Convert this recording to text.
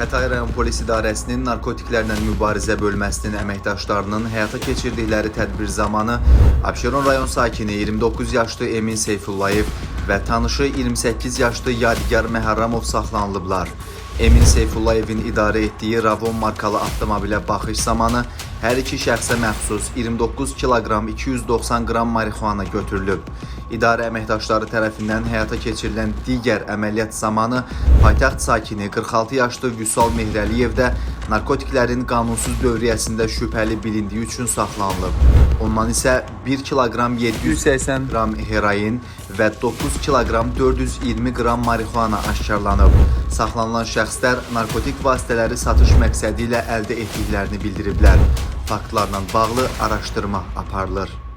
Xətai rayon polis idarəsinin narkotiklərlə mübarizə bölməsinin əməkdaşlarının həyata keçirdikləri tədbir zamanı Abşeron rayon sakini 29 yaşlı Emin Seyfullayev və tanışı 28 yaşlı Yadigar Məhərrəmov saxlanılıblar. Emin Seyfullayevin idarə etdiyi Ravon markalı avtomobilə baxış zamanı hər iki şəxsə məxsus 29 kiloqram 290 qram marixuana götürülüb. İdarə əməkdaşları tərəfindən həyata keçirilən digər əməliyyat zamanı paytaxt sakini 46 yaşlı Vüsal Mehrəliyev də narkotiklərin qanunsuz dövriyyəsində şübhəli bilindiyi üçün saxlanılıb. Ondan isə 1 kiloqram 780 qram heroin və 9 kiloqram 420 qram marixuana aşkarlanıb. Saxlanılan şəxslər narkotik vasitələri satış məqsədi ilə əldə etdiklərini bildiriblər. Faktlarla bağlı araşdırma aparılır.